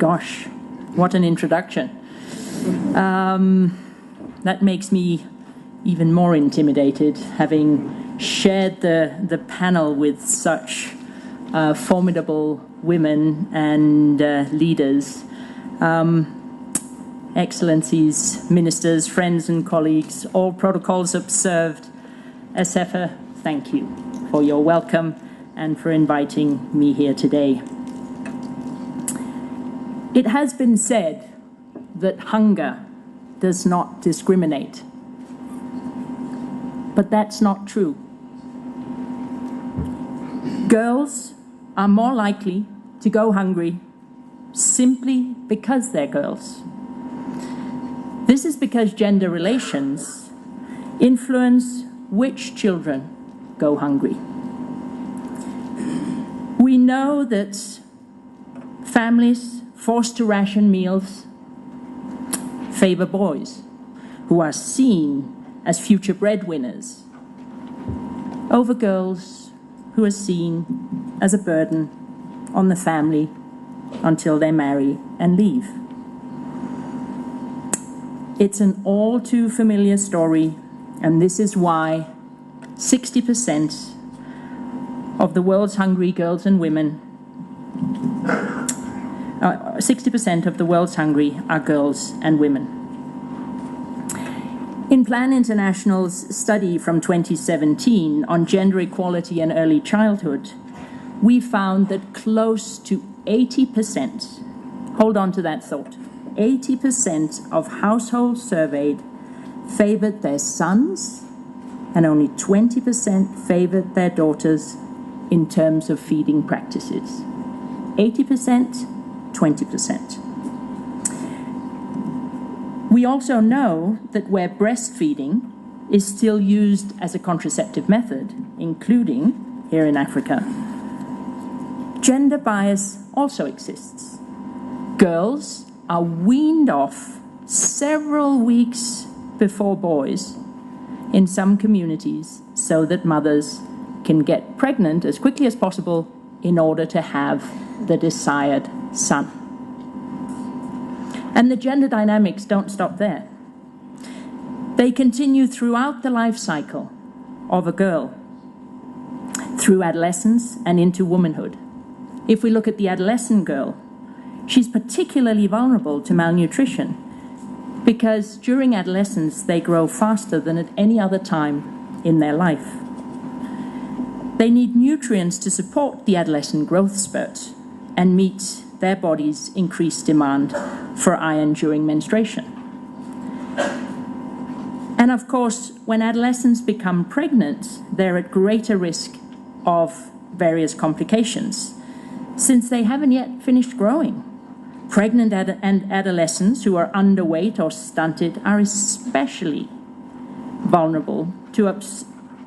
Gosh, what an introduction. That makes me even more intimidated, having shared the panel with such formidable women and leaders. Excellencies, ministers, friends and colleagues, all protocols observed. Asefa, thank you for your welcome and for inviting me here today. It has been said that hunger does not discriminate. But that's not true. Girls are more likely to go hungry simply because they're girls. This is because gender relations influence which children go hungry. We know that families forced to ration meals favor boys, who are seen as future breadwinners, over girls who are seen as a burden on the family until they marry and leave. It's an all too familiar story, and this is why 60% of the world's hungry girls and women 60% of the world's hungry are girls and women. In Plan International's study from 2017 on gender equality and early childhood, we found that close to 80%, hold on to that thought, 80% of households surveyed favored their sons and only 20% favored their daughters in terms of feeding practices. 80%, 20%. We also know that where breastfeeding is still used as a contraceptive method, including here in Africa, gender bias also exists. Girls are weaned off several weeks before boys in some communities so that mothers can get pregnant as quickly as possible in order to have the desired son. And the gender dynamics don't stop there. They continue throughout the life cycle of a girl, through adolescence and into womanhood. If we look at the adolescent girl, she's particularly vulnerable to malnutrition because during adolescence they grow faster than at any other time in their life. They need nutrients to support the adolescent growth spurt and meet their body's increased demand for iron during menstruation. And of course, when adolescents become pregnant, they're at greater risk of various complications, since they haven't yet finished growing. Pregnant and adolescents who are underweight or stunted are especially vulnerable to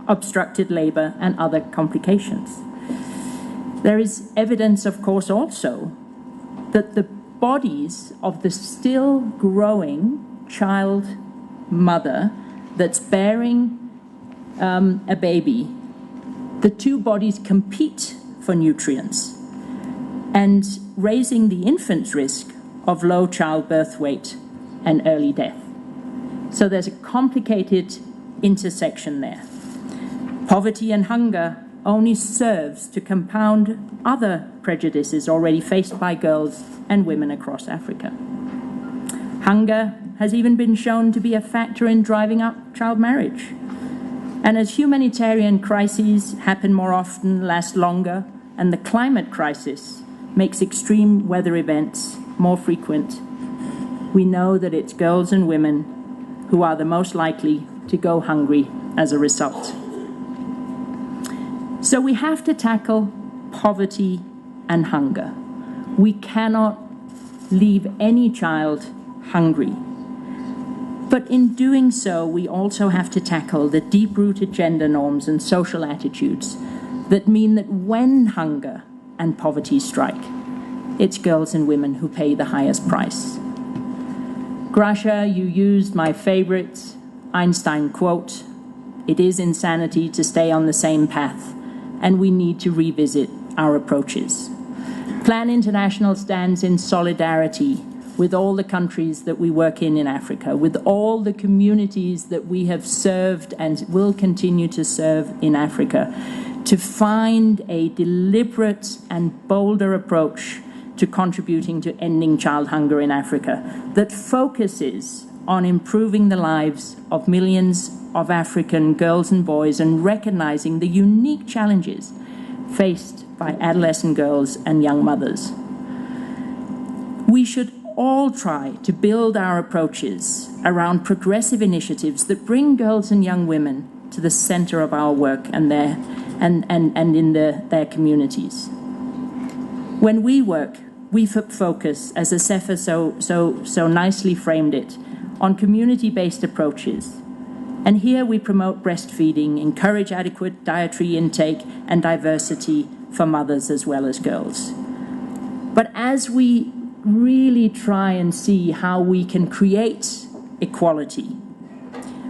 obstructed labor and other complications. There is evidence, of course, also that the bodies of the still growing child mother that's bearing a baby, the two bodies compete for nutrients and raising the infant's risk of low childbirth weight and early death. So there's a complicated intersection there. Poverty and hunger only serves to compound other prejudices already faced by girls and women across Africa. Hunger has even been shown to be a factor in driving up child marriage. And as humanitarian crises happen more often, last longer, and the climate crisis makes extreme weather events more frequent, we know that it's girls and women who are the most likely to go hungry as a result. So we have to tackle poverty and hunger. We cannot leave any child hungry. But in doing so, we also have to tackle the deep-rooted gender norms and social attitudes that mean that when hunger and poverty strike, it's girls and women who pay the highest price. Gracia, you used my favorite Einstein quote, "It is insanity to stay on the same path, and we need to revisit our approaches." Plan International stands in solidarity with all the countries that we work in Africa, with all the communities that we have served and will continue to serve in Africa, to find a deliberate and bolder approach to contributing to ending child hunger in Africa that focuses on improving the lives of millions of African girls and boys and recognizing the unique challenges faced by adolescent girls and young mothers. We should all try to build our approaches around progressive initiatives that bring girls and young women to the center of our work and in their communities. When we work, we focus, as Asefa so nicely framed it, on community-based approaches. And here we promote breastfeeding, encourage adequate dietary intake and diversity for mothers as well as girls. But as we really try and see how we can create equality,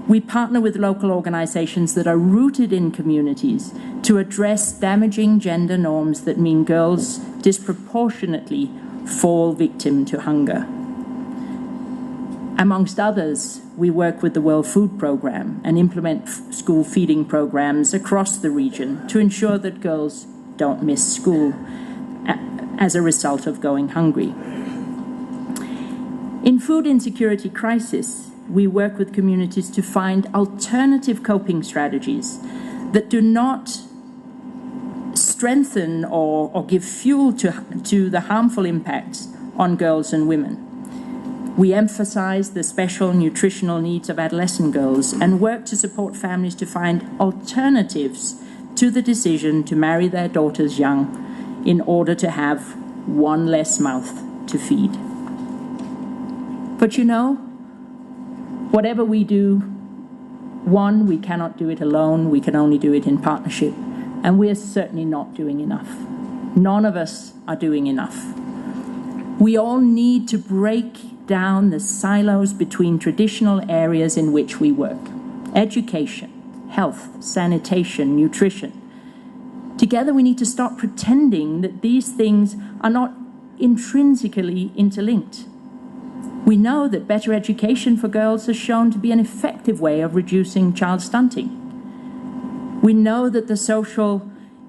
we partner with local organizations that are rooted in communities to address damaging gender norms that mean girls disproportionately fall victim to hunger. Amongst others, we work with the World Food Programme and implement school feeding programs across the region to ensure that girls don't miss school as a result of going hungry. In food insecurity crisis, we work with communities to find alternative coping strategies that do not strengthen or give fuel to the harmful impacts on girls and women. We emphasize the special nutritional needs of adolescent girls and work to support families to find alternatives to the decision to marry their daughters young in order to have one less mouth to feed. But you know, whatever we do, one, we cannot do it alone. We can only do it in partnership. And we are certainly not doing enough. None of us are doing enough. We all need to break down the silos between traditional areas in which we work. Education, health, sanitation, nutrition. Together we need to stop pretending that these things are not intrinsically interlinked. We know that better education for girls has shown to be an effective way of reducing child stunting. We know that the social,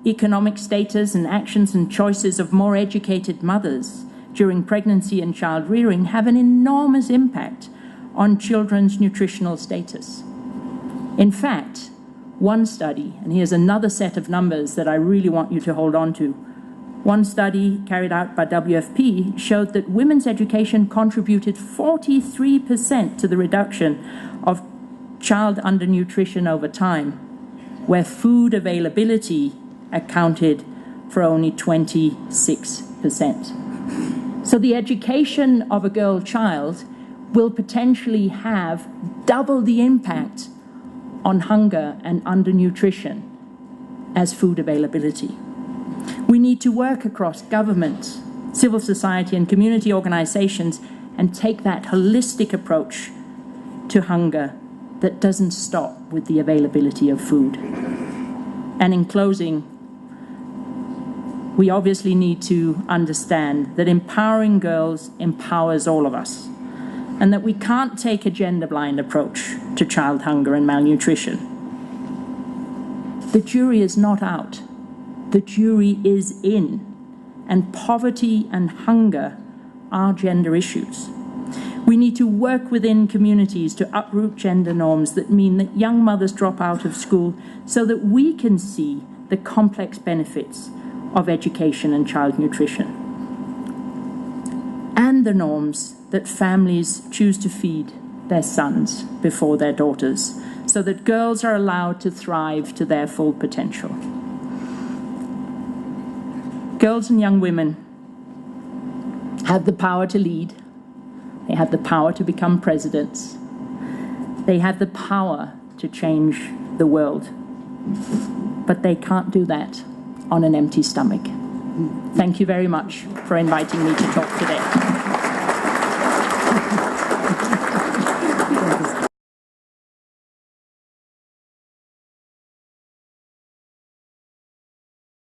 economic status and actions and choices of more educated mothers during pregnancy and child rearing have an enormous impact on children's nutritional status. In fact, one study, and here's another set of numbers that I really want you to hold on to. One study carried out by WFP showed that women's education contributed 43% to the reduction of child undernutrition over time, where food availability accounted for only 26%. So the education of a girl child will potentially have double the impact on hunger and undernutrition as food availability. We need to work across government, civil society, and community organizations and take that holistic approach to hunger that doesn't stop with the availability of food. And in closing, we obviously need to understand that empowering girls empowers all of us, and that we can't take a gender-blind approach to child hunger and malnutrition. The jury is not out. The jury is in, and poverty and hunger are gender issues. We need to work within communities to uproot gender norms that mean that young mothers drop out of school so that we can see the complex benefits of education and child nutrition, and the norms that families choose to feed their sons before their daughters, so that girls are allowed to thrive to their full potential. Girls and young women have the power to lead. They have the power to become presidents. They have the power to change the world. But they can't do that on an empty stomach. Thank you very much for inviting me to talk today.